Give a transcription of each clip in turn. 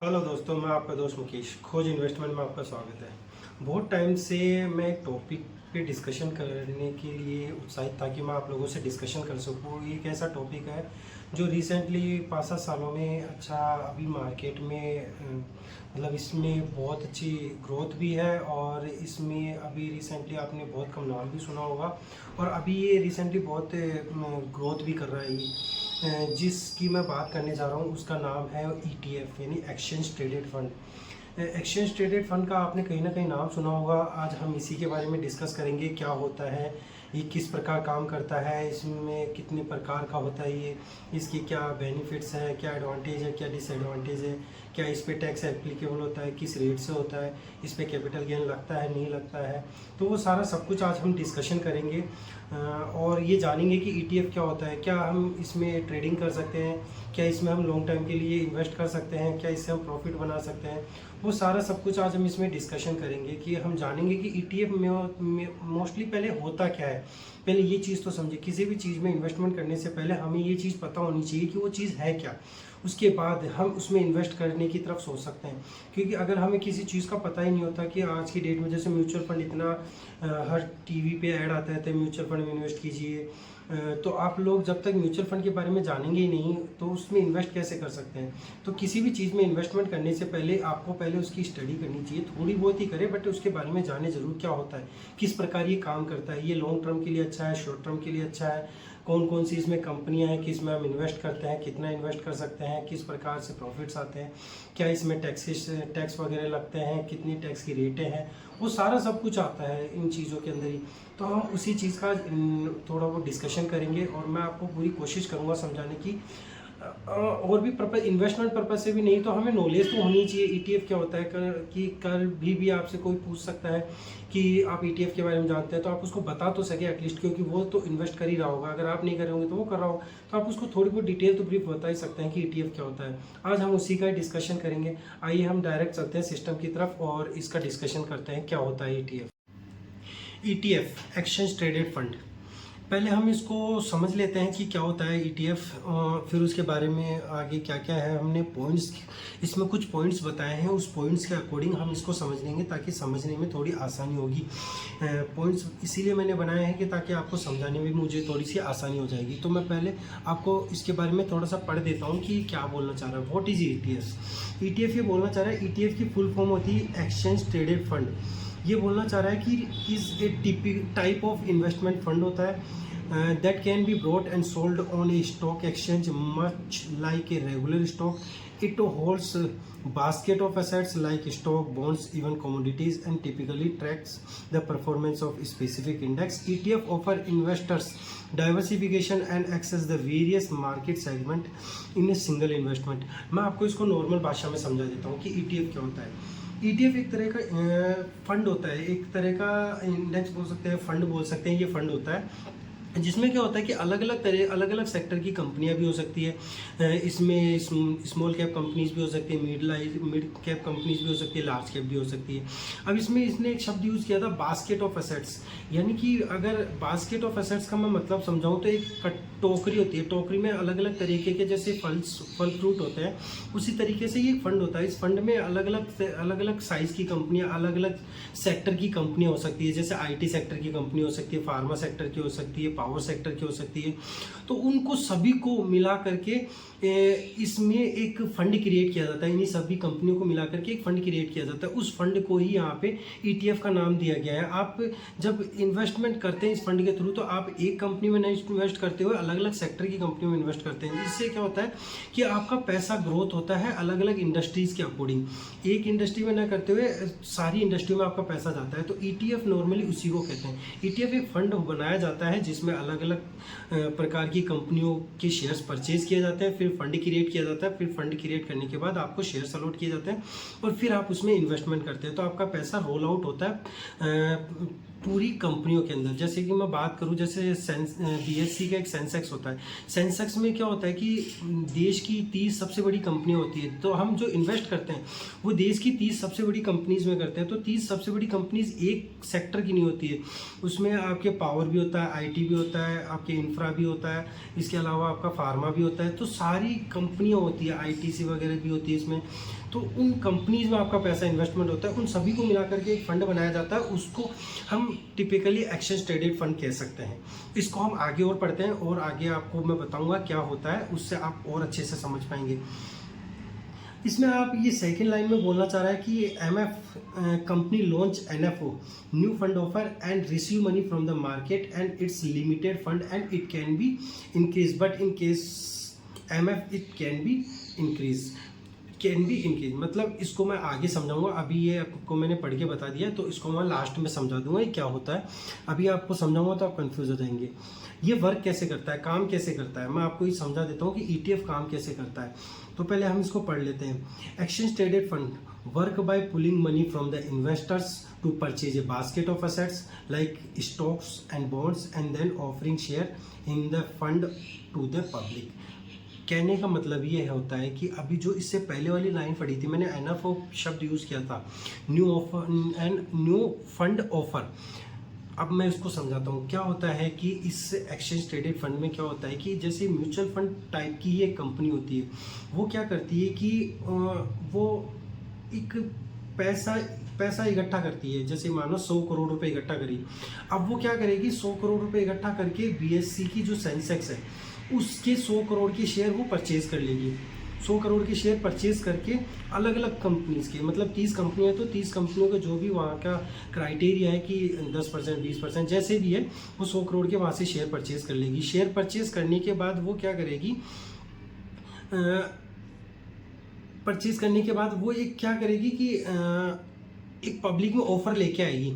Hello दोस्तों, मैं आपका दोस्त मुकेश। खोज इन्वेस्टमेंट में आपका स्वागत है। बहुत टाइम से मैं एक टॉपिक पे डिस्कशन करने के लिए उत्साहित था कि मैं आप लोगों से डिस्कशन कर सकूँ। एक ऐसा टॉपिक है जो रिसेंटली 5-7 सालों में अच्छा अभी मार्केट में मतलब इसमें बहुत अच्छी ग्रोथ भी है और इसमें अभी रिसेंटली आपने बहुत कम नाम भी सुना होगा और अभी ये रिसेंटली बहुत ग्रोथ भी कर रहा है। जिसकी मैं बात करने जा रहा हूँ उसका नाम है ETF यानी exchange traded fund. Exchange traded fund का आपने कहीं ना कहीं नाम सुना होगा। आज हम इसी के बारे में डिस्कस करेंगे, क्या होता है ये, किस प्रकार काम करता है, इसमें कितने प्रकार का होता है ये, इसके क्या बेनिफिट्स हैं, क्या एडवांटेज है, क्या डिसएडवांटेज है, क्या इस पे टैक्स एप्लीकेबल होता है, किस रेट से होता है, इस पे कैपिटल गेन लगता है नहीं लगता है। तो वो सारा सब कुछ आज हम डिस्कशन करेंगे और ये जानेंगे कि ETF क्या होता है, क्या हम इसमें ट्रेडिंग कर सकते हैं, क्या इसमें हम लॉन्ग टर्म के लिए इन्वेस्ट कर सकते हैं, क्या इससे हम प्रॉफिट बना सकते हैं। वो सारा सब कुछ आज हम इसमें डिस्कशन करेंगे कि हम जानेंगे कि ETF में मोस्टली पहले होता क्या है। पहले ये चीज़ तो समझे, किसी भी चीज़ में इन्वेस्टमेंट करने से पहले हमें ये चीज़ पता होनी चाहिए कि वो चीज़ है क्या। उसके बाद हम उसमें इन्वेस्ट करने की तरफ सोच सकते हैं। क्योंकि अगर हमें किसी चीज़ का पता ही नहीं होता कि आज की डेट में जैसे म्यूचुअल फंड इतना हर टीवी पे ऐड आता है तो म्यूचुअल फंड में इन्वेस्ट कीजिए, तो आप लोग जब तक म्यूचुअल फंड के बारे में जानेंगे ही नहीं तो उसमें इन्वेस्ट कैसे कर सकते हैं। तो किसी भी चीज़ में इन्वेस्टमेंट करने से पहले आपको पहले उसकी स्टडी करनी चाहिए, थोड़ी बहुत ही करें बट उसके बारे में जाने ज़रूर क्या होता है, किस प्रकार ये काम करता है, ये लॉन्ग टर्म के लिए अच्छा है, शॉर्ट टर्म के लिए अच्छा है, कौन कौन सी इसमें कंपनियां हैं, किस में हम इन्वेस्ट करते हैं, कितना इन्वेस्ट कर सकते हैं, किस प्रकार से प्रॉफिट्स आते हैं, क्या इसमें टैक्स वगैरह लगते हैं, कितनी टैक्स की रेटें हैं, वो सारा सब कुछ आता है इन चीज़ों के अंदर ही। तो हम उसी चीज़ का थोड़ा वो डिस्कशन करेंगे और मैं आपको पूरी कोशिश करूँगा समझाने की। और भी पर्पज, इन्वेस्टमेंट पर्पज से भी नहीं तो हमें नॉलेज तो होनी चाहिए ETF क्या होता है। कि कल भी आपसे कोई पूछ सकता है कि आप ETF के बारे में जानते हैं, तो आप उसको बता तो सके एटलीस्ट, क्योंकि वो तो इन्वेस्ट कर ही रहा होगा। अगर आप नहीं कर रहे होंगे तो वो कर रहा होगा, तो आप उसको थोड़ी बहुत डिटेल तो ब्रीफ बता ही सकते हैं कि ETF क्या होता है। आज हम उसी का डिस्कशन करेंगे। आइए हम डायरेक्ट चलते हैं सिस्टम की तरफ और इसका डिस्कशन करते हैं क्या होता है ETF एक्सचेंज ट्रेडेड फंड। पहले हम इसको समझ लेते हैं कि क्या होता है ETF, फिर उसके बारे में आगे क्या क्या है। हमने पॉइंट्स, इसमें कुछ पॉइंट्स बताए हैं, उस पॉइंट्स के अकॉर्डिंग हम इसको समझ लेंगे ताकि समझने में थोड़ी आसानी होगी। पॉइंट्स इसीलिए मैंने बनाए हैं कि ताकि आपको समझाने में मुझे थोड़ी सी आसानी हो जाएगी। तो मैं पहले आपको इसके बारे में थोड़ा सा पढ़ देता हूँ कि क्या बोलना चाह रहा है। What is ETF? ये बोलना चाह रहा है, ETF की फुल फॉर्म होती है एक्सचेंज ट्रेडेड फंड। ये बोलना चाह रहा है कि is a type of investment fund होता है that can be bought and sold on a stock exchange much like a regular stock. It holds a basket of assets like stock, bonds, even commodities, and typically tracks the performance of specific index. ETF offer investors diversification and access the various market segment in a single investment. मैं आपको इसको normal भाषा में समझा देता हूँ कि ETF क्या होता है। ETF एक तरह का फंड होता है, एक तरह का इंडेक्स बोल सकते हैं, फंड बोल सकते हैं। ये फंड होता है जिसमें क्या होता है कि अलग अलग सेक्टर की कंपनियां भी हो सकती है। इसमें स्मॉल कैप कंपनीज भी हो सकती है, मिड कैप कंपनीज भी हो सकती है, लार्ज कैप भी हो सकती है। अब इसमें इसने एक शब्द यूज़ किया था, बास्केट ऑफ एसेट्स। यानी कि अगर बास्केट ऑफ एसेट्स का मैं मतलब समझाऊं तो एक टोकरी होती है, टोकरी में अलग अलग तरीके के जैसे फल फ्रूट होते हैं, उसी तरीके से ये फंड होता है। इस फंड में अलग अलग साइज़ की कंपनियां, अलग अलग सेक्टर की कंपनियां हो सकती है। जैसे IT सेक्टर की कंपनी हो सकती है, फार्मा सेक्टर की हो सकती है, पावर सेक्टर की हो सकती है। तो उनको सभी को मिला करके इसमें एक फंड क्रिएट किया जाता है। इन्हीं सभी कंपनियों को मिला करके एक फंड क्रिएट किया जाता है। उस फंड को ही यहाँ पे ETF का नाम दिया गया है। आप जब इन्वेस्टमेंट करते हैं इस फंड के थ्रू तो आप एक कंपनी में नहीं इन्वेस्ट करते हुए अलग अलग सेक्टर की कंपनियों में इन्वेस्ट करते हैं। इससे क्या होता है कि आपका पैसा ग्रोथ होता है अलग अलग इंडस्ट्रीज़ के अकॉर्डिंग। एक इंडस्ट्री में ना करते हुए सारी इंडस्ट्री में आपका पैसा जाता है। तो ETF नॉर्मली उसी को कहते हैं। ETF एक फंड बनाया जाता है जिसमें अलग अलग प्रकार की कंपनियों के शेयर्स परचेज किए जाते हैं, फिर फंड क्रिएट किया जाता है, फिर फंड क्रिएट करने के बाद आपको शेयर्स अलॉट किए जाते हैं और फिर आप उसमें इन्वेस्टमेंट करते हैं। तो आपका पैसा रोल आउट होता है पूरी कंपनियों के अंदर। जैसे कि मैं बात करूं, जैसे BSE का एक सेंसेक्स होता है। सेंसेक्स में क्या होता है कि देश की 30 सबसे बड़ी कंपनियां होती है। तो हम जो इन्वेस्ट करते हैं वो देश की 30 सबसे बड़ी कंपनीज में करते हैं। तो 30 सबसे बड़ी कंपनीज एक सेक्टर की नहीं होती है, उसमें आपके पावर भी होता है, IT भी होता है, आपके इंफ्रा भी होता है, इसके अलावा आपका फार्मा भी होता है। तो सारी कंपनियां होती है, ITC वगैरह भी होती है इसमें। तो उन कंपनीज में आपका पैसा इन्वेस्टमेंट होता है, उन सभी को मिला करके एक फंड बनाया जाता है, उसको हम टिपिकली एक्सचेंज ट्रेडेड फंड कह सकते हैं। इसको हम आगे और पढ़ते हैं और आगे आपको मैं बताऊंगा क्या होता है, उससे आप और अच्छे से समझ पाएंगे। इसमें आप ये सेकंड लाइन में बोलना चाह रहा है कि MF company launch NFO new fund offer and receive money from the market and it's limited fund and it can be increase, but in case MF it can be increase, मतलब इसको मैं आगे समझाऊंगा। अभी ये आपको मैंने पढ़ के बता दिया, तो इसको मैं लास्ट में समझा दूंगा ये क्या होता है। अभी आपको समझाऊंगा तो आप कंफ्यूज हो जाएंगे। ये वर्क कैसे करता है, काम कैसे करता है, मैं आपको ये समझा देता हूँ कि ईटीएफ काम कैसे करता है। तो पहले हम इसको पढ़ लेते हैं। Exchange traded fund work by pulling money from the investors to purchase a basket of assets like stocks and bonds and then offering share in the fund to the public. कहने का मतलब ये होता है कि अभी जो इससे पहले वाली लाइन पढ़ी थी मैंने, एनएफओ शब्द यूज़ किया था, new offer and new fund offer. अब मैं इसको समझाता हूँ क्या होता है कि इस एक्सचेंज ट्रेडेड फंड में क्या होता है कि जैसे म्यूचुअल फंड टाइप की ये कंपनी होती है, वो क्या करती है कि वो एक पैसा इकट्ठा करती है। जैसे मानो 100 करोड़ रुपए इकट्ठा करी, अब वो क्या करेगी, 100 करोड़ रुपए इकट्ठा करके बीएससी की जो सेंसेक्स है उसके 100 करोड़ के शेयर वो परचेज कर लेगी। 100 करोड़ के शेयर परचेज करके अलग अलग कंपनीज के, मतलब 30 कंपनियां, तो 30 कंपनियों का जो भी वहाँ का क्राइटेरिया है कि 10% 20% जैसे भी है, वो 100 करोड़ के वहाँ से शेयर परचेज कर लेगी। शेयर परचेज करने के बाद वो क्या करेगी, परचेज करने के बाद वो एक क्या करेगी कि एक पब्लिक में ऑफर लेके आएगी।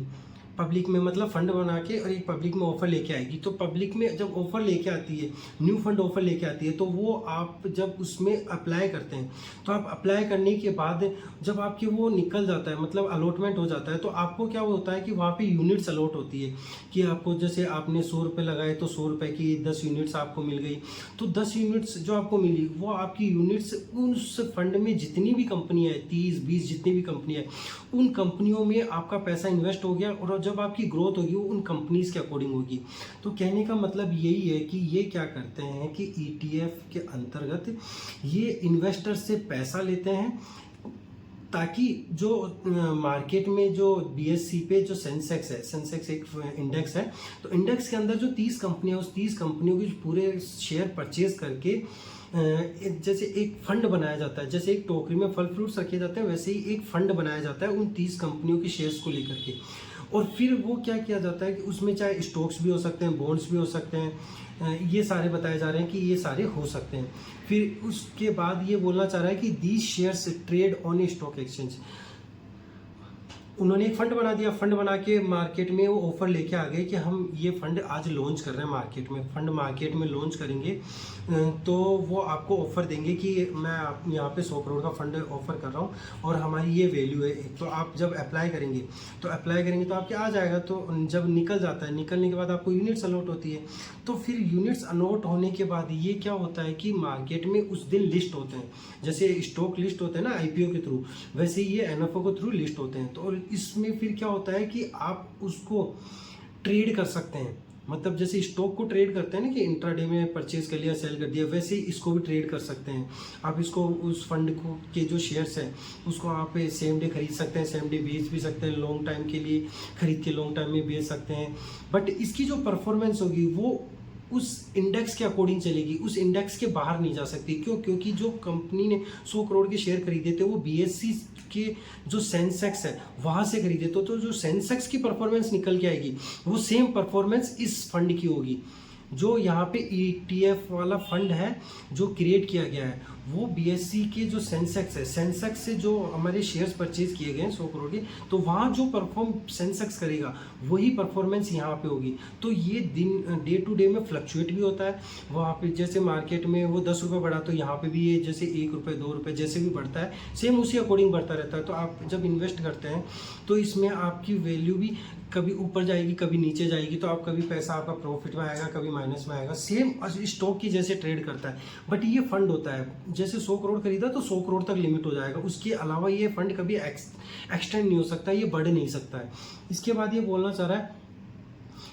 पब्लिक में मतलब फंड बना के और एक पब्लिक में ऑफर लेके आएगी। तो पब्लिक में जब ऑफर लेके आती है, न्यू फंड ऑफर लेके आती है, तो वो आप जब उसमें अप्लाई करते हैं, तो आप अप्लाई करने के बाद जब आपके वो निकल जाता है, मतलब अलॉटमेंट हो जाता है, तो आपको क्या होता है कि वहाँ पे यूनिट्स अलॉट होती है कि आपको जैसे आपने 100 रुपये लगाए तो 100 रुपये की 10 यूनिट्स आपको मिल गई। तो 10 यूनिट्स जो आपको मिली वो आपकी यूनिट्स उस फंड में जितनी भी कंपनियाँ हैं, 30-20 जितनी भी कंपनियाँ हैं, उन कंपनियों में आपका पैसा इन्वेस्ट हो गया और जब आपकी ग्रोथ होगी वो उन कंपनीज के अकॉर्डिंग होगी। तो कहने का मतलब यही है कि ये क्या करते हैं कि ईटीएफ के अंतर्गत ये इन्वेस्टर से पैसा लेते हैं ताकि जो मार्केट में जो बीएससी पे जो सेंसेक्स है, सेंसेक्स एक इंडेक्स है, तो इंडेक्स के अंदर जो 30 कंपनियां, उस 30 कंपनियों के पूरे शेयर परचेज करके जैसे एक फंड बनाया जाता है, जैसे एक टोकरी में फल फ्रूट्स रखे जाते हैं, वैसे ही एक फंड बनाया जाता है उन 30 कंपनियों के शेयर्स को लेकर के। और फिर वो क्या किया जाता है कि उसमें चाहे स्टॉक्स भी हो सकते हैं, बॉन्ड्स भी हो सकते हैं, ये सारे बताए जा रहे हैं कि ये सारे हो सकते हैं। फिर उसके बाद ये बोलना चाह रहा है कि these shares trade on A stock exchange. उन्होंने एक फंड बना दिया, फंड बना के मार्केट में वो ऑफर लेके आ गए कि हम ये फंड आज लॉन्च कर रहे हैं मार्केट में, फंड मार्केट में लॉन्च करेंगे, तो वो आपको ऑफर देंगे कि मैं आप यहाँ पे 100 करोड़ का फंड ऑफर कर रहा हूँ और हमारी ये वैल्यू है। तो आप जब अप्लाई करेंगे तो आपके आ जाएगा। तो जब निकल जाता है, निकलने के बाद आपको यूनिट्स अलॉट होती है। तो फिर यूनिट्स अलॉट होने के बाद ये क्या होता है कि मार्केट में उस दिन लिस्ट होते हैं, जैसे स्टॉक लिस्ट होते हैं ना आईपीओ के थ्रू, वैसे ही ये एनएफओ के थ्रू लिस्ट होते हैं। तो इसमें फिर क्या होता है कि आप उसको ट्रेड कर सकते हैं, मतलब जैसे स्टॉक को ट्रेड करते हैं ना कि इंट्राडे में परचेज कर लिया, सेल कर दिया, वैसे ही इसको भी ट्रेड कर सकते हैं। आप इसको उस फंड को के जो शेयर्स हैं उसको आप सेम डे खरीद सकते हैं, सेम डे बेच भी सकते हैं, लॉन्ग टाइम के लिए खरीद के लॉन्ग टाइम में बेच सकते हैं। बट इसकी जो परफॉर्मेंस होगी वो उस इंडेक्स के अकॉर्डिंग चलेगी, उस इंडेक्स के बाहर नहीं जा सकती। क्यों? क्योंकि जो कंपनी ने 100 करोड़ के शेयर खरीदे थे वो बीएससी के जो सेंसेक्स है वहां से खरीदे, तो जो सेंसेक्स की परफॉर्मेंस निकल के आएगी वो सेम परफॉर्मेंस इस फंड की होगी। जो यहाँ पे ईटीएफ वाला फंड है जो क्रिएट किया गया है वो बीएससी के जो सेंसेक्स है, सेंसेक्स से जो हमारे शेयर्स परचेज किए गए हैं 100 करोड़ के, तो वहाँ जो परफॉर्म सेंसेक्स करेगा वही परफॉर्मेंस यहाँ पे होगी। तो ये दिन डे टू डे में फ्लक्चुएट भी होता है। वहाँ पे जैसे मार्केट में वो 10 रुपये बढ़ा तो यहाँ पे भी ये जैसे 1 रुपये 2 रुपये जैसे भी बढ़ता है सेम उसी अकॉर्डिंग बढ़ता रहता है। तो आप जब इन्वेस्ट करते हैं तो इसमें आपकी वैल्यू भी कभी ऊपर जाएगी कभी नीचे जाएगी, तो आप कभी पैसा आपका प्रॉफिट में आएगा कभी माइनस में आएगा, सेम स्टॉक की जैसे ट्रेड करता है। बट ये फंड होता है, जैसे 100 करोड़ खरीदा तो 100 करोड़ तक लिमिट हो जाएगा, उसके अलावा ये फंड कभी एक्सटेंड नहीं हो सकता, ये बढ़ नहीं सकता है। इसके बाद ये बोलना चाह रहा है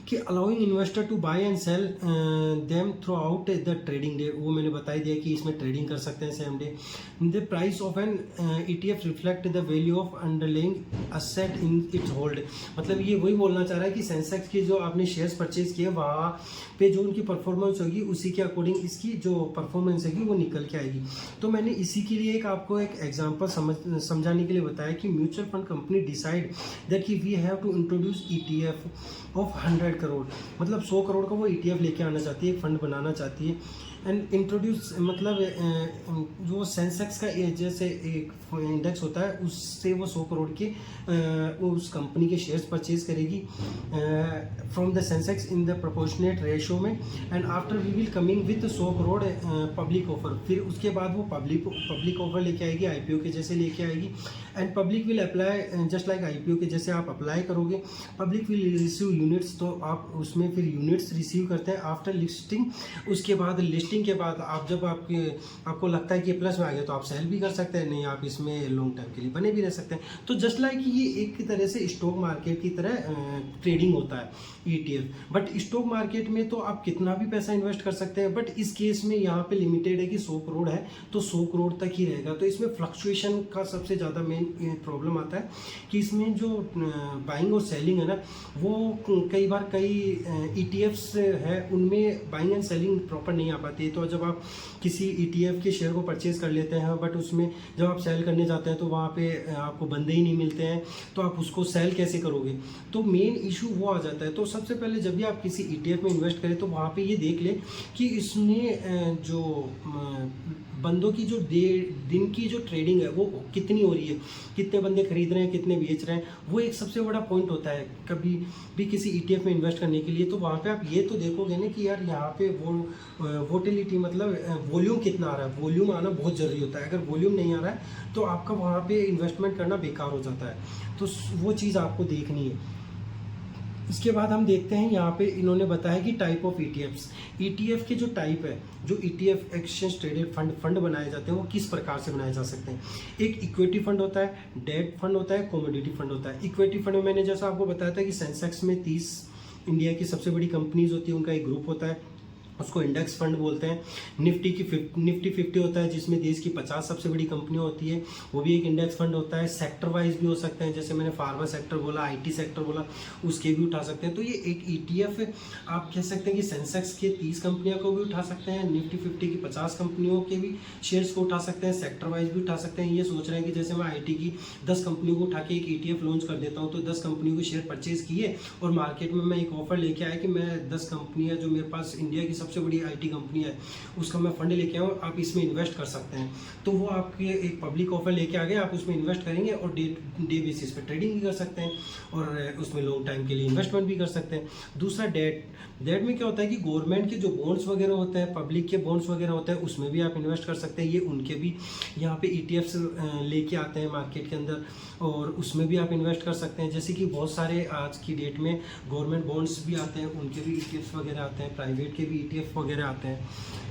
कि allowing investor to buy and sell them throughout the trading day, वो मैंने बता दिया कि इसमें ट्रेडिंग कर सकते हैं same day. The price of an ETF reflect the value of underlying asset in its hold, मतलब ये वही बोलना चाह रहा है कि सेंसेक्स की जो आपने शेयर्स परचेज किए वहाँ पे जो उनकी परफॉर्मेंस होगी उसी के अकॉर्डिंग इसकी जो परफॉर्मेंस होगी वो निकल के आएगी। तो मैंने इसी के लिए आपको एक एग्जांपल समझाने के लिए बताया कि mutual fund company decide that कि we have to introduce ETF of 100 crore, मतलब 100 करोड़ का वो ETF लेके आना चाहती है, एक फंड बनाना चाहती है। एंड इंट्रोड्यूस मतलब जो सेंसेक्स का जैसे एक इंडेक्स होता है उससे वो 100 करोड़ के उस कंपनी के शेयर्स परचेज करेगी from the Sensex in the proportionate ratio में। And after we will coming with 100 crore public offer, फिर उसके बाद वो पब्लिक ऑफर लेके आएगी, IPO के जैसे लेके आएगी। And public will apply just like IPO के जैसे आप अप्लाई करोगे, पब्लिक विल रिसीव यूनिट्स, तो आप उसमें फिर यूनिट्स रिसीव करते हैं आफ्टर लिस्टिंग। उसके बाद लिस्टिंग के बाद आप जब आपको लगता है कि प्लस में आ गया तो आप सेल भी कर सकते हैं, नहीं आप इसमें लॉन्ग टाइम के लिए बने भी रह सकते हैं। तो जस्ट लाइक ये एक तरह से स्टॉक मार्केट की तरह ट्रेडिंग होता है ETF। बट स्टॉक मार्केट में तो आप कितना भी पैसा इन्वेस्ट कर सकते हैं, बट इस केस में यहाँ पे लिमिटेड है कि 100 करोड़ है तो 100 करोड़ तक ही रहेगा। तो इसमें फ्लक्चुएशन का सबसे ज़्यादा मेन प्रॉब्लम आता है कि इसमें जो बाइंग और सेलिंग है ना, वो कई बार कई ETFs है उनमें बाइंग एंड सेलिंग प्रॉपर नहीं आ पाती है। तो जब आप किसी ETF के शेयर को परचेज कर लेते हैं बट उसमें जब आप सेल करने जाते हैं तो वहाँ पे आपको बंदे ही नहीं मिलते हैं, तो आप उसको सेल कैसे करोगे? तो मेन इशू वो आ जाता है। तो सबसे पहले जब भी आप किसी ETF में इन्वेस्ट करें तो वहाँ पे ये देख लें कि इसमें जो बंदों की जो दिन की जो ट्रेडिंग है वो कितनी हो रही है, कितने बंदे खरीद रहे हैं, कितने बेच रहे हैं, वो एक सबसे बड़ा पॉइंट होता है कभी भी किसी ETF में इन्वेस्ट करने के लिए। तो वहाँ पे आप ये तो देखोगे ना कि यार यहाँ पे वोटिलिटी मतलब वॉल्यूम कितना आ रहा है, वॉल्यूम आना बहुत ज़रूरी होता है। अगर वॉल्यूम नहीं आ रहा है तो आपका वहाँ पे इन्वेस्टमेंट करना बेकार हो जाता है, तो वो चीज़ आपको देखनी है। इसके बाद हम देखते हैं यहाँ पे इन्होंने बताया कि टाइप ऑफ ETF के जो टाइप है, जो ETF एक्सचेंज ट्रेडेड फंड बनाए जाते हैं वो किस प्रकार से बनाए जा सकते हैं। एक इक्विटी फंड होता है, डेट फंड होता है, कमोडिटी फंड होता है। इक्विटी फंड में मैंने जैसा आपको बताया था कि सेंसेक्स में 30 इंडिया की सबसे बड़ी कंपनीज होती है, उनका एक ग्रुप होता है, उसको इंडेक्स फंड बोलते हैं। निफ्टी 50 होता है जिसमें देश की 50 सबसे बड़ी कंपनियां होती है, वो भी एक इंडेक्स फंड होता है। सेक्टर वाइज भी हो सकते हैं, जैसे मैंने फार्मा सेक्टर बोला, IT सेक्टर बोला, उसके भी उठा सकते हैं। तो ये एक ETF आप कह सकते हैं कि सेंसेक्स के 30 कंपनियों को भी उठा सकते हैं, निफ्टी 50 की 50 कंपनियों के भी शेयर्स को उठा सकते हैं, सेक्टर वाइज भी उठा सकते हैं। ये सोच रहे हैं कि जैसे मैं IT की 10 कंपनियों को उठा के एक ETF लॉन्च कर देता हूँ, तो 10 कंपनियों के शेयर परचेज किए और मार्केट में मैं एक ऑफर लेके आया कि मैं 10 कंपनियाँ जो मेरे पास इंडिया की सबसे बड़ी IT कंपनी है उसका मैं फंड लेके आऊँ, आप इसमें इन्वेस्ट कर सकते हैं। तो वो आपके एक पब्लिक ऑफर लेके आ गए, आप उसमें इन्वेस्ट करेंगे और डे बेसिस पे ट्रेडिंग भी कर सकते हैं और उसमें लॉन्ग टाइम के लिए इन्वेस्टमेंट भी कर सकते हैं। दूसरा डेट में क्या होता है कि गवर्नमेंट के जो बॉन्ड्स वगैरह होते हैं, पब्लिक के बॉन्ड्स वगैरह होते हैं, उसमें भी आप इन्वेस्ट कर सकते हैं। ये उनके भी यहाँ पे ETFs लेके आते हैं मार्केट के अंदर और उसमें भी आप इन्वेस्ट कर सकते हैं। जैसे कि बहुत सारे आज की डेट में गवर्नमेंट बॉन्ड्स भी आते हैं, उनके भी ETFs वगैरह आते हैं, प्राइवेट के भी ETF वगैरह आते हैं।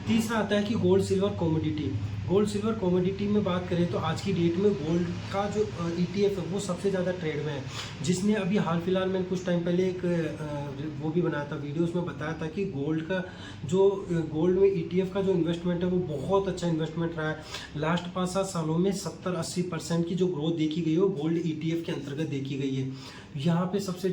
तीसरा आता है कि गोल्ड सिल्वर कमोडिटी में बात करें तो आज की डेट में गोल्ड का जो ETF है वो सबसे ज़्यादा ट्रेड में है, जिसने अभी हाल फिलहाल में कुछ टाइम पहले एक वो भी बनाया था वीडियो, उसमें बताया था कि गोल्ड में ETF का जो इन्वेस्टमेंट है वो बहुत अच्छा इन्वेस्टमेंट रहा है। लास्ट 5-7 सालों में 70-80% की जो ग्रोथ देखी गई है वो गोल्ड ETF के अंतर्गत देखी गई है। यहाँ पे सबसे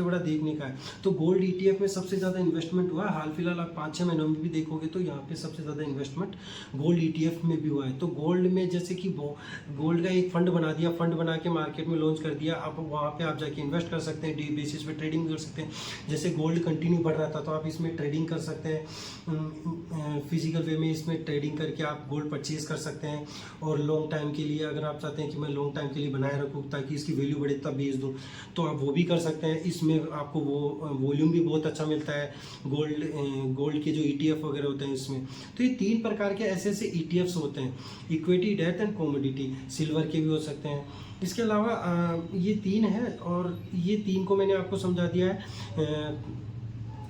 बड़ा देखने का है तो गोल्ड ETF में सबसे ज़्यादा इन्वेस्टमेंट हुआ है। हाल फिलहाल आप 5-6 महीनों में भी देखोगे तो यहाँ पे सबसे ज़्यादा इन्वेस्टमेंट गोल्ड ETF में भी हुआ है। तो गोल्ड में जैसे कि गोल्ड का एक फंड बना के मार्केट में लॉन्च कर दिया, आप वहाँ पे आप जाके इन्वेस्ट कर सकते हैं, डे बेसिस पे ट्रेडिंग कर सकते हैं। जैसे गोल्ड कंटिन्यू बढ़ रहा था तो आप इसमें ट्रेडिंग कर सकते हैं, फिजिकल वे में इसमें ट्रेडिंग करके आप गोल्ड परचेज कर सकते हैं। और लॉन्ग टाइम के लिए अगर आप चाहते हैं कि मैं लॉन्ग टाइम के लिए बनाए रखूँ ताकि इसकी वैल्यू बढ़े तब बेच दूँ, तो आप वो भी कर सकते हैं। इसमें आपको वो वॉल्यूम भी बहुत अच्छा मिलता है गोल्ड के जो ETF वगैरह होते हैं इसमें। तो ये 3 प्रकार के ऐसे ETFs होते हैं, equity, debt and commodity. Silver के भी हो सकते हैं। इसके अलावा ये 3 है और ये 3 को मैंने आपको समझा दिया है।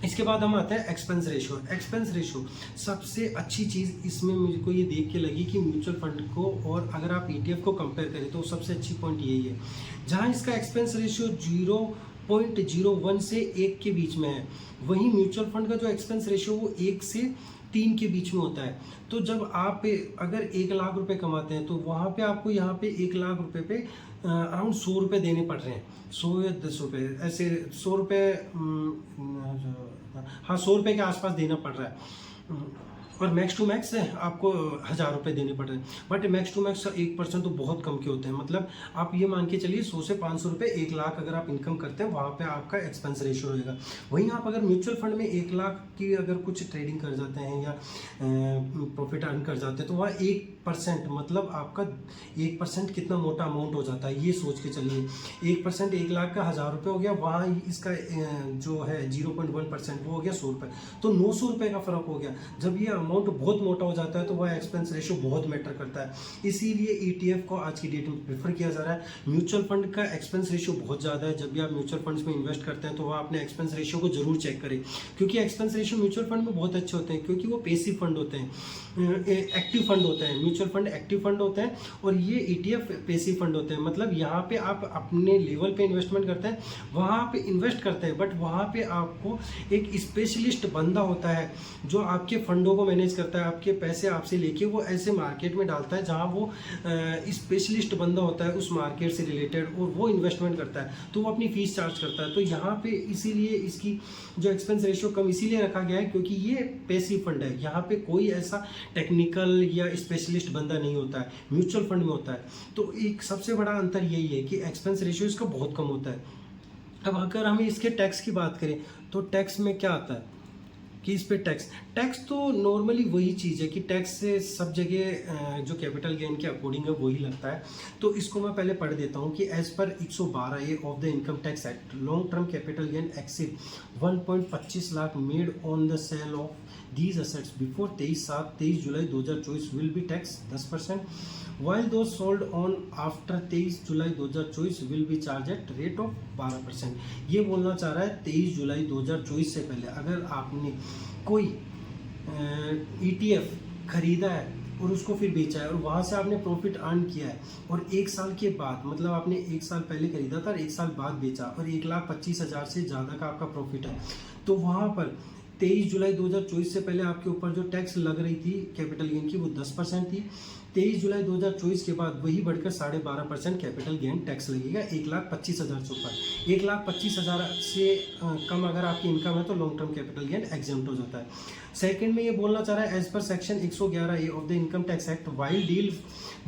इसके बाद हम आते हैं एक्सपेंस रेशो। सबसे अच्छी चीज़ इसमें मुझको ये देख के लगी कि म्यूचुअल फंड को और अगर आप ETF को कंपेयर करें तो सबसे अच्छी पॉइंट यही है, जहाँ इसका एक्सपेंस रेशियो 0.01 से 1 के बीच में है। वहीं म्यूचुअल फंड का जो एक्सपेंस रेशियो वो 1 से 3 के बीच में होता है। तो जब आप अगर 1 लाख रुपए कमाते हैं तो वहाँ पे आपको यहाँ पे 1 लाख रुपए पे अराउंड 100 रुपये देने पड़ रहे हैं, 100 या 10 रुपये, ऐसे 100 रुपये, हाँ 100 रुपये के आसपास देना पड़ रहा है। और मैक्स टू मैक्स आपको 1000 रुपये देने पड़ रहे हैं। बट मैक्स टू मैक्स 1% तो बहुत कम के होते हैं। मतलब आप ये मान के चलिए 100 से 500 रुपये 1 लाख अगर आप इनकम करते हैं, वहाँ पे आपका एक्सपेंस रेशियो रहेगा। वहीं आप अगर म्यूचुअल फंड में 1 लाख की अगर कुछ ट्रेडिंग कर जाते हैं या प्रॉफिट अर्न कर जाते हैं तो वहाँ 1%, मतलब आपका 1% कितना मोटा अमाउंट हो जाता है, ये सोच के चलिए। 1%, 1 लाख का 1000 रुपये हो गया, वहाँ इसका जो है 0.1% वो हो गया 100 रुपये, तो 900 रुपये का फ़र्क हो गया। जब ये अमाउंट बहुत मोटा हो जाता है तो वह एक्सपेंस रेशियो बहुत मैटर करता है। इसीलिए ईटीएफ को आज की डेट में प्रेफर किया जा रहा है। म्यूचुअल फंड का एक्सपेंस रेशियो बहुत ज़्यादा है। जब भी आप म्यूचुअल फंड्स में इन्वेस्ट करते हैं तो वह अपने एक्सपेंस रेशियो को जरूर चेक करें, क्योंकि एक्सपेंस रेशियो म्यूचुअल फंड में बहुत अच्छे होते हैं, क्योंकि वो पैसिव फंड होते हैं, एक्टिव फंड होते हैं। म्यूचुअल फंड एक्टिव फंड होते हैं और ये ईटीएफ पैसिव फंड होते हैं। मतलब यहाँ पे आप अपने लेवल पे इन्वेस्टमेंट करते हैं, वहाँ पे इन्वेस्ट करते हैं, बट वहाँ पे आपको एक स्पेशलिस्ट बंदा होता है जो आपके फंडों को मैनेज करता है, आपके पैसे आपसे लेके वो ऐसे मार्केट में डालता है जहाँ वो स्पेशलिस्ट बंदा होता है उस मार्केट से रिलेटेड, और वो इन्वेस्टमेंट करता है, तो वो अपनी फीस चार्ज करता है। तो यहाँ पे इसीलिए इसकी जो एक्सपेंस रेशियो कम इसीलिए रखा गया है क्योंकि ये पैसिव फंड है। यहाँ पे कोई ऐसा टेक्निकल या स्पेशलिस्ट बंदा नहीं होता है, म्यूचुअल फंड में होता है। तो एक सबसे बड़ा अंतर यही है कि एक्सपेंस रेशियो इसका बहुत कम होता है। अब अगर हम इसके टैक्स की बात करें तो टैक्स में क्या आता है कि इस पे टैक्स तो नॉर्मली वही चीज़ है कि टैक्स से सब जगह जो कैपिटल गेन के अकॉर्डिंग है वही लगता है। तो इसको मैं पहले पढ़ देता हूँ कि as per 112A of the income tax act, long term capital gain exceed 1.25 lakh made on the sale of these assets before 23 July 2024 will be taxed 10%, while those sold on after 23 July 2024 will be charged at rate of 12%। ये बोलना चाह रहा है 23 July 2024 से पहले अगर आपने कोई ETF खरीदा है और उसको फिर बेचा है और वहाँ से आपने प्रॉफिट अर्न किया है और 1 साल के बाद, मतलब आपने 1 साल पहले खरीदा था और 1 साल बाद बेचा और 1,25,000 से ज़्यादा का आपका प्रॉफिट है, तो वहाँ पर 23 जुलाई 2024 से पहले आपके ऊपर जो टैक्स लग रही थी कैपिटल गेन की वो 10% थी। 23 जुलाई 2024 के बाद वही बढ़कर 12.5% कैपिटल गेन टैक्स लगेगा 1,25,000 से ऊपर। 1,25,000 से कम अगर आपकी इनकम है तो long term capital gain exempt हो जाता है। सेकंड में ये बोलना चाह रहा है as per section 111A of the income tax act while deal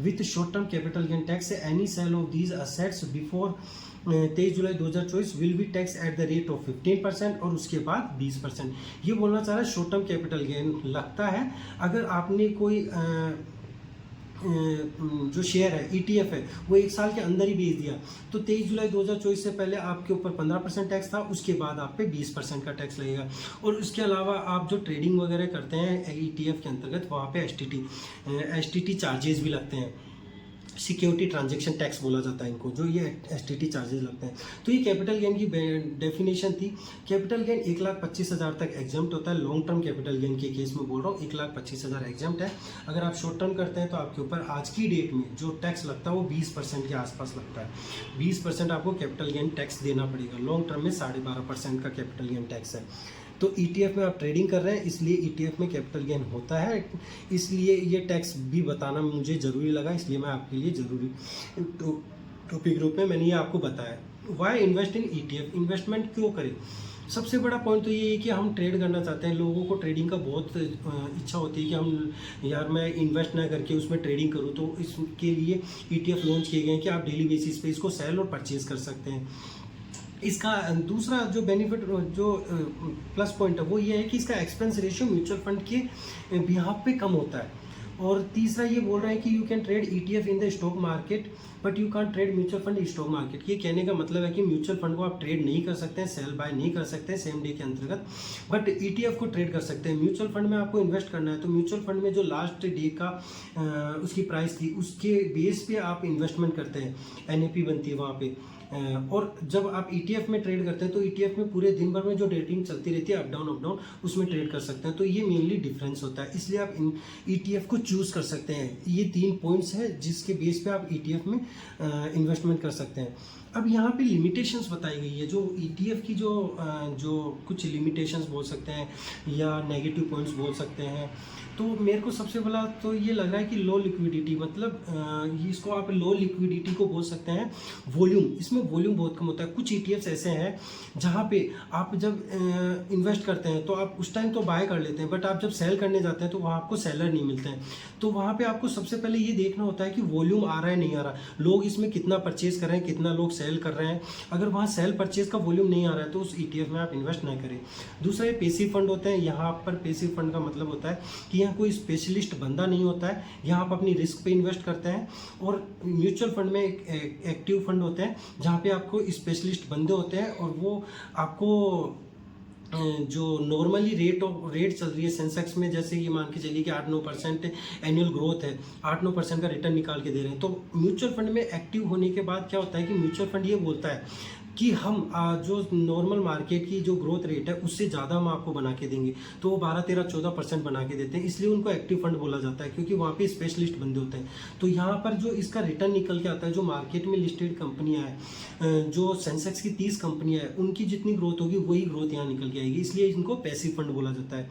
with short term capital gain tax any sale of these assets before 23 July 2024 will be tax at the rate of 15% और उसके बाद 20%। ये बोलना चाह रहा है short term capital gain लगता है अगर आपने कोई जो शेयर है ETF है वो 1 साल के अंदर ही बेच दिया तो 23 जुलाई 2024 से पहले आपके ऊपर 15% टैक्स था, उसके बाद आप पे 20% का टैक्स लगेगा। और उसके अलावा आप जो ट्रेडिंग वगैरह करते हैं ETF के अंतर्गत वहाँ पे STT चार्जेस भी लगते हैं, सिक्योरिटी ट्रांजैक्शन टैक्स बोला जाता है इनको, जो ये STT चार्जेस लगते हैं। तो ये कैपिटल गेन की डेफिनेशन थी। कैपिटल गेन 1,25,000 तक एग्जाम्प्ट होता है। लॉन्ग टर्म कैपिटल गेन के केस में बोल रहा हूँ 1,25,000 एग्जाम्प्ट है। अगर आप शॉर्ट टर्म करते हैं तो आपके ऊपर आज की डेट में जो टैक्स लगता है वो 20% के आसपास लगता है। 20% आपको कैपिटल गेन टैक्स देना पड़ेगा। लॉन्ग टर्म में 12.5% का कैपिटल गेन टैक्स है। तो ETF में आप ट्रेडिंग कर रहे हैं इसलिए ETF में कैपिटल गेन होता है, इसलिए ये टैक्स भी बताना मुझे ज़रूरी लगा, इसलिए मैं आपके लिए ज़रूरी टॉपिक रूप में मैंने ये आपको बताया। Why invest in ETF, investment क्यों करें? सबसे बड़ा पॉइंट तो ये है कि हम ट्रेड करना चाहते हैं। लोगों को ट्रेडिंग का बहुत इच्छा होती है कि हम यार मैं इन्वेस्ट ना करके उसमें ट्रेडिंग करूँ, तो इसके लिए ETF लॉन्च किए गए हैं कि आप डेली बेसिस पे इसको सेल और परचेज कर सकते हैं। इसका दूसरा जो बेनिफिट जो प्लस पॉइंट है वो ये है कि इसका एक्सपेंस रेशियो म्यूचुअल फंड के बिहाफ पे कम होता है। और तीसरा ये बोल रहा है कि you can trade ETF in the stock market but you can trade mutual fund stock market. ये कहने का मतलब है कि म्यूचुअल फंड को आप ट्रेड नहीं कर सकते हैं, सेल बाय नहीं कर सकते हैं सेम डे के अंतर्गत, बट ETF को ट्रेड कर सकते हैं। म्यूचुअल फंड में आपको इन्वेस्ट करना है तो म्यूचुअल फंड में जो लास्ट डे का उसकी प्राइस थी उसके बेस पे आप इन्वेस्टमेंट करते हैं, NAP बनती है वहाँ पे। और जब आप ETF में ट्रेड करते हैं तो ETF में पूरे दिन भर में जो ट्रेडिंग चलती रहती है अप डाउन उसमें ट्रेड कर सकते हैं। तो ये मेनली डिफरेंस होता है, इसलिए आप ETF को चूज़ कर सकते हैं। ये 3 पॉइंट्स हैं जिसके बेस पे आप ETF में इन्वेस्टमेंट कर सकते हैं। अब यहाँ पे लिमिटेशंस बताई गई है, जो ETF की जो कुछ लिमिटेशंस बोल सकते हैं या नेगेटिव पॉइंट्स बोल सकते हैं। तो मेरे को सबसे पहला तो ये लग रहा है कि लो लिक्विडिटी, मतलब इसको आप लो लिक्विडिटी को बोल सकते हैं। वॉल्यूम, इसमें वॉल्यूम बहुत कम होता है। कुछ ETFs ऐसे हैं जहाँ पे आप जब इन्वेस्ट करते हैं तो आप उस टाइम तो बाय कर लेते हैं, बट आप जब सेल करने जाते हैं तो वहाँ आपको सेलर नहीं मिलते हैं। तो वहाँ पे आपको सबसे पहले ये देखना होता है कि वॉल्यूम आ रहा है नहीं आ रहा, लोग इसमें कितना परचेज कर रहे हैं, कितना लोग सेल कर रहे हैं। अगर वहाँ सेल परचेज का वॉल्यूम नहीं आ रहा है तो उस ETF में आप इन्वेस्ट ना करें। दूसरा, ये पैसिव फंड होते हैं। यहाँ पर पैसिव फंड का मतलब होता है कि यहाँ कोई स्पेशलिस्ट बंदा नहीं होता है, यहाँ आप अपनी रिस्क पे इन्वेस्ट करते हैं। और म्यूचुअल फंड में एक एक्टिव फंड होते हैं जहाँ पे आपको स्पेशलिस्ट बंदे होते हैं और वो आपको जो नॉर्मली रेट चल रही है सेंसेक्स में, जैसे ये मान के चलिए कि 8-9% एनुअल ग्रोथ है, 8-9% का रिटर्न निकाल के दे रहे हैं। तो म्यूचुअल फंड में एक्टिव होने के बाद क्या होता है कि म्यूचुअल फंड ये बोलता है कि हम जो नॉर्मल मार्केट की जो ग्रोथ रेट है उससे ज़्यादा हम आपको बना के देंगे। तो वो 12-13-14% बना के देते हैं, इसलिए उनको एक्टिव फंड बोला जाता है, क्योंकि वहाँ पे स्पेशलिस्ट बंदे होते हैं। तो यहाँ पर जो इसका रिटर्न निकल के आता है, जो मार्केट में लिस्टेड कंपनियाँ हैं, जो सेंसेक्स की 30 कंपनियाँ हैं, उनकी जितनी ग्रोथ होगी वही ग्रोथ यहाँ निकल के आएगी, इसलिए इनको पैसिव फंड बोला जाता है।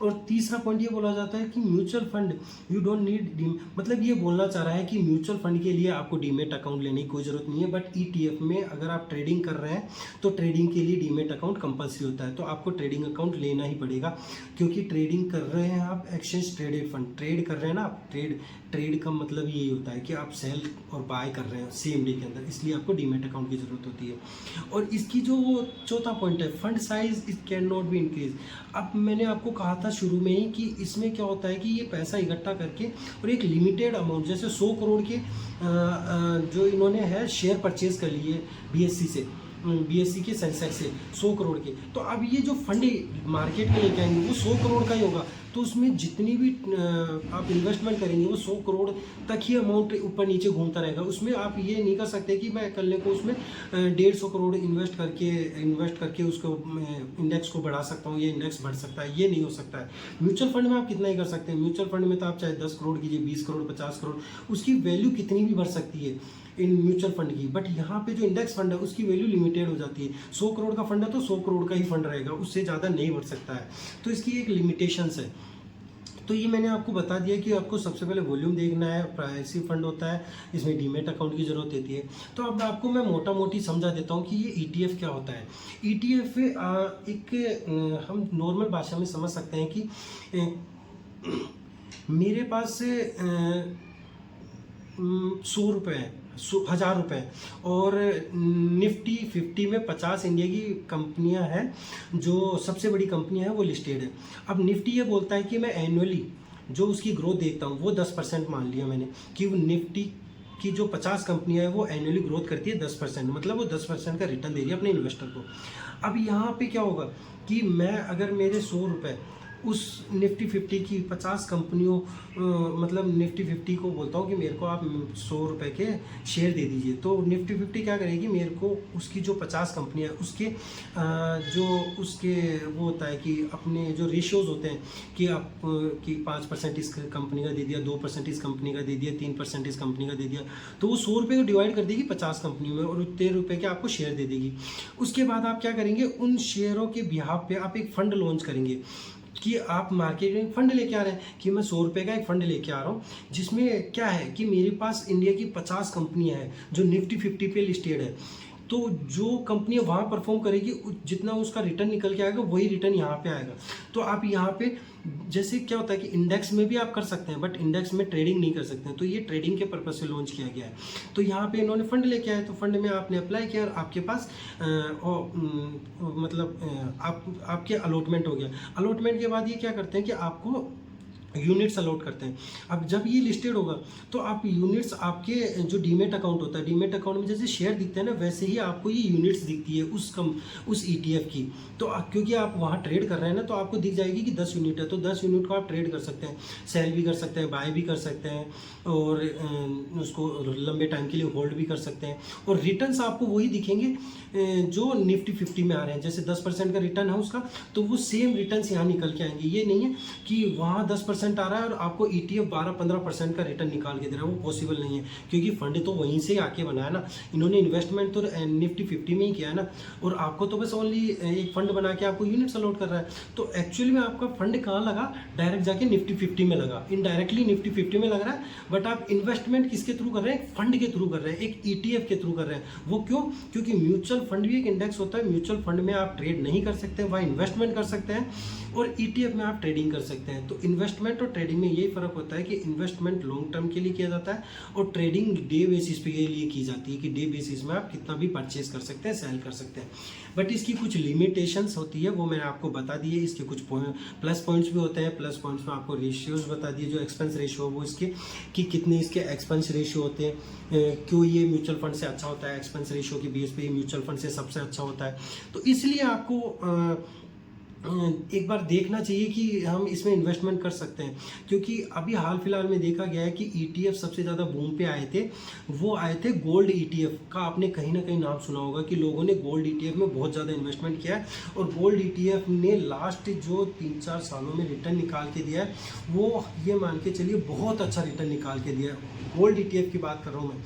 और तीसरा पॉइंट ये बोला जाता है कि mutual fund you don't need, मतलब ये बोलना चाह रहा है कि म्यूचुअल फंड के लिए आपको डीमेट अकाउंट लेने की कोई ज़रूरत नहीं है, बट ETF में अगर आप ट्रेडिंग कर रहे हैं तो ट्रेडिंग के लिए डीमेट अकाउंट कंपलसरी होता है। तो आपको ट्रेडिंग अकाउंट लेना ही पड़ेगा, क्योंकि ट्रेडिंग कर रहे हैं आप, एक्सचेंज ट्रेडेड फंड ट्रेड कर रहे हैं ना आप। ट्रेड का मतलब यही होता है कि आप सेल और बाय कर रहे हैं सेम डे के अंदर, इसलिए आपको डीमेट अकाउंट की ज़रूरत होती है। और इसकी जो चौथा पॉइंट है, fund size it can not be increase. अब मैंने आपको कहा था शुरू में ही कि इसमें क्या होता है कि ये पैसा इकट्ठा करके और एक लिमिटेड अमाउंट, जैसे 100 करोड़ के जो इन्होंने है शेयर परचेज कर लिए BSE के सेंसेक्स से 100 करोड़ के। तो अब ये जो फंड मार्केट में लेके आएंगे वो 100 करोड़ का ही होगा। तो उसमें जितनी भी आप इन्वेस्टमेंट करेंगे वो 100 करोड़ तक ही अमाउंट ऊपर नीचे घूमता रहेगा। उसमें आप ये नहीं कर सकते कि मैं कल को उसमें 150 करोड़ इन्वेस्ट करके उसको इंडेक्स को बढ़ा सकता हूँ, ये इंडेक्स बढ़ सकता है, ये नहीं हो सकता है। म्यूचुअल फंड में आप कितना ही कर सकते हैं। म्यूचुअल फंड में तो आप चाहे 10 करोड़ कीजिए, 20 करोड़, 50 करोड़, उसकी वैल्यू कितनी भी बढ़ सकती है इन म्यूचुअल फंड की। बट यहाँ पे जो इंडेक्स फंड है उसकी वैल्यू लिमिटेड हो जाती है। 100 करोड़ का फंड है तो 100 करोड़ का ही फंड रहेगा, उससे ज़्यादा नहीं बढ़ सकता है। तो इसकी एक लिमिटेशंस है। तो ये मैंने आपको बता दिया कि आपको सबसे पहले वॉल्यूम देखना है, पैसिव फंड होता है, इसमें डीमेट अकाउंट की ज़रूरत होती है। तो अब आपको मैं मोटा मोटी समझा देता हूँ कि ये ETF क्या होता है। ETF एक हम नॉर्मल भाषा में समझ सकते हैं कि मेरे पास 100 रुपये है, 1000 रुपये, और निफ्टी 50 में 50 इंडिया की कंपनियां हैं, जो सबसे बड़ी कंपनियां हैं वो लिस्टेड है। अब निफ्टी ये बोलता है कि मैं एनुअली जो उसकी ग्रोथ देखता हूँ वो 10% मान लिया मैंने कि वो निफ्टी की जो 50 कंपनियां हैं वो एनुअली ग्रोथ करती है 10%, मतलब वो 10% का रिटर्न दे रही है अपने इन्वेस्टर को। अब यहाँ पे क्या होगा कि मैं अगर मेरे 100 रुपये उस निफ्टी 50 की 50 कंपनियों मतलब निफ्टी 50 को बोलता हूँ कि मेरे को आप 100 रुपये के शेयर दे दीजिए, तो निफ्टी 50 क्या करेगी, मेरे को उसकी जो 50 कंपनियाँ उसके जो उसके वो होता है कि अपने जो रेशियोज़ होते हैं कि आप कि 5% इस कंपनी का दे दिया, 2% इस कंपनी का दे दिया, 3% इस कंपनी का दे दिया, तो वो 100 रुपये को डिवाइड कर देगी 50 कंपनियों में और उतने रुपये के आपको शेयर दे देगी। उसके बाद आप क्या करेंगे, उन शेयरों के बिहाफ पे आप एक फ़ंड लॉन्च करेंगे कि आप मार्केट में फंड लेके आ रहे हैं कि मैं 100 रुपये का एक फ़ंड लेके आ रहा हूँ, जिसमें क्या है कि मेरे पास इंडिया की 50 कंपनियां हैं जो निफ्टी 50 पे लिस्टेड है। तो जो कंपनियां वहाँ परफॉर्म करेगी जितना उसका रिटर्न निकल के आएगा वही रिटर्न यहाँ पे आएगा। तो आप यहाँ पे जैसे क्या होता है कि इंडेक्स में भी आप कर सकते हैं बट इंडेक्स में ट्रेडिंग नहीं कर सकते हैं, तो ये ट्रेडिंग के पर्पज से लॉन्च किया गया है। तो यहाँ पे इन्होंने फंड लेके आए, तो फंड में आपने अप्लाई किया और आपके पास आपके अलॉटमेंट हो गया। अलॉटमेंट के बाद ये क्या करते हैं कि आपको यूनिट्स अलॉट करते हैं। अब जब ये लिस्टेड होगा तो आप यूनिट्स आपके जो डीमेट अकाउंट होता है, डीमेट अकाउंट में जैसे शेयर दिखते हैं ना वैसे ही आपको ये यूनिट्स दिखती है उस ETF की। तो क्योंकि आप वहाँ ट्रेड कर रहे हैं ना तो आपको दिख जाएगी कि 10 यूनिट है, तो 10 यूनिट को आप ट्रेड कर सकते हैं, सेल भी कर सकते हैं, बाय भी कर सकते हैं और उसको लंबे टाइम के लिए होल्ड भी कर सकते हैं। और रिटर्न्स आपको वही दिखेंगे जो निफ्टी 50 में आ रहे हैं, जैसे 10% का रिटर्न है उसका तो वो सेम रिटर्न्स यहाँ निकल के आएंगे। ये नहीं है कि वहाँ 10% 10% आ रहा है और आपको ETF 12-15% का रिटर्न निकाल के दे रहा है, वो पॉसिबल नहीं है, क्योंकि फंड तो वहीं से आके बनाया ना, इन्होंने इन्वेस्टमेंट तो निफ्टी 50 में ही किया है ना, और आपको तो बस ओनली एक फंड बना के आपको यूनिट्स अलॉट कर रहा है। तो एक्चुअली में आपका फंड कहाँ लगा, डायरेक्ट जाके निफ्टी 50 में लगा, इनडायरेक्टली निफ्टी 50 में लग रहा है, बट आप इन्वेस्टमेंट किसके थ्रू कर रहे हैं, फंड के थ्रू कर रहे हैं, एक ETF के थ्रू कर रहे हैं। वो क्यों, क्योंकि म्यूचुअल फंड भी एक इंडेक्स होता है, म्यूचुअल फंड में आप ट्रेड नहीं कर सकते, वहाँ इन्वेस्टमेंट कर सकते हैं, और ETF में आप ट्रेडिंग कर सकते हैं। तो इन्वेस्टमेंट और ट्रेडिंग में यही फर्क होता है कि इन्वेस्टमेंट लॉन्ग टर्म के लिए किया जाता है और ट्रेडिंग डे बेसिस पे के लिए की जाती है, कि डे बेसिस में आप कितना भी परचेज कर सकते हैं, सेल कर सकते हैं। बट इसकी कुछ लिमिटेशंस होती है, वो मैंने आपको बता दी है। इसके कुछ प्लस पॉइंट्स भी होते हैं, प्लस पॉइंट्स में आपको रेशियोज बता दिए, जो एक्सपेंस रेशियो वो इसके कि कितने इसके एक्सपेंस रेशियो होते हैं, क्यों ये म्यूचुअल फंड से अच्छा होता है, एक्सपेंस रेशियो के बेस पे ये म्यूचुअल फंड से सबसे अच्छा होता है। तो इसलिए आपको एक बार देखना चाहिए कि हम इसमें इन्वेस्टमेंट कर सकते हैं, क्योंकि अभी हाल फिलहाल में देखा गया है कि ETF सबसे ज़्यादा बूम पे आए थे, वो आए थे गोल्ड ETF का। आपने कहीं ना कहीं नाम सुना होगा कि लोगों ने गोल्ड ETF में बहुत ज़्यादा इन्वेस्टमेंट किया है, और गोल्ड ETF ने लास्ट जो 3-4 सालों में रिटर्न निकाल के दिया है, वो ये मान के चलिए बहुत अच्छा रिटर्न निकाल के दिया है। गोल्ड ETF की बात कर रहा हूँ मैं,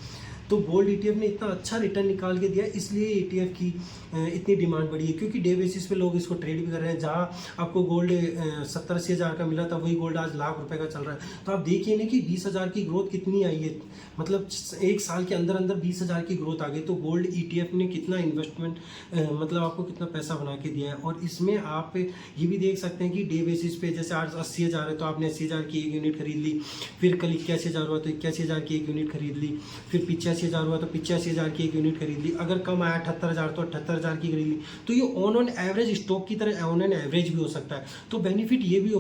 तो गोल्ड ETF ने इतना अच्छा रिटर्न निकाल के दिया, इसलिए ETF की इतनी डिमांड बढ़ी है, क्योंकि डे बेसिस पे लोग इसको ट्रेड भी कर रहे हैं। जहाँ आपको गोल्ड 70-80 हज़ार का मिला था, वही गोल्ड आज लाख रुपए का चल रहा है। तो आप देखिए ना कि 20,000 की ग्रोथ कितनी आई है, मतलब एक साल के अंदर अंदर 20,000 की ग्रोथ आ गई। तो गोल्ड ETF ने कितना इन्वेस्टमेंट मतलब आपको कितना पैसा बना के दिया है। और इसमें आप ये भी देख सकते हैं कि डे बेसिस पे जैसे आज 80,000 है, तो आपने 80,000 की एक यूनिट खरीद ली, फिर कल 81,000 हुआ तो 81,000 की एक यूनिट खरीद ली, फिर 85,000 हुआ तो 85,000 की एक यूनिट खरीद ली, अगर कम आया 78,000 तो 78,000 की खरीद ली। तो ये ऑन एवरेज स्टॉक की तरह ऑन एन एवरेज भी हो सकता है। तो बेनिफिट ये भी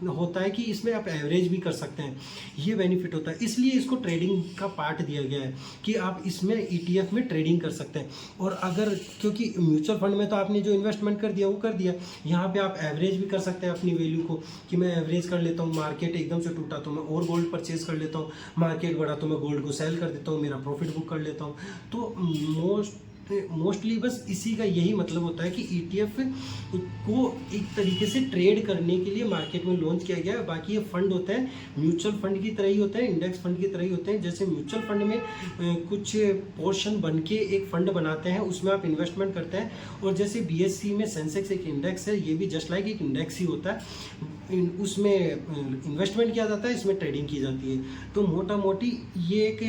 होता है कि इसमें आप एवरेज भी कर सकते हैं, ये बेनिफिट होता है। इसलिए इसको ट्रेडिंग का पार्ट दिया गया है कि आप इसमें ETF में ट्रेडिंग कर सकते हैं। और अगर क्योंकि म्यूचुअल फंड में तो आपने जो इन्वेस्टमेंट कर दिया वो कर दिया, यहाँ पे आप एवरेज भी कर सकते हैं अपनी वैल्यू को, कि मैं एवरेज कर लेता हूँ, मार्केट एकदम से टूटा तो मैं और गोल्ड परचेज कर लेता हूँ, मार्केट बढ़ा तो मैं गोल्ड को सेल कर देता हूँ, मेरा प्रॉफिट बुक कर लेता हूँ। तो मोस्टली बस इसी का यही मतलब होता है कि ETF को एक तरीके से ट्रेड करने के लिए मार्केट में लॉन्च किया गया है। बाकी ये फंड होता है म्यूचुअल फंड की तरह ही होता है, इंडेक्स फंड की तरह ही होते हैं। जैसे म्यूचुअल फंड में कुछ पोर्शन बन के एक फंड बनाते हैं, उसमें आप इन्वेस्टमेंट करते हैं, और जैसे BSE में सेंसेक्स एक इंडेक्स है, ये भी जस्ट लाइक एक इंडेक्स ही होता है, उसमें इन्वेस्टमेंट किया जाता है, इसमें ट्रेडिंग की जाती है। तो मोटा मोटी ये एक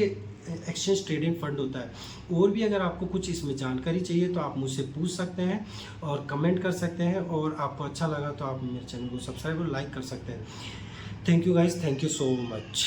एक्सचेंज ट्रेडेड फंड होता है। और भी अगर आपको कुछ इसमें जानकारी चाहिए तो आप मुझसे पूछ सकते हैं और कमेंट कर सकते हैं, और आपको अच्छा लगा तो आप मेरे चैनल को सब्सक्राइब और लाइक कर सकते हैं। Thank you guys, thank you so much.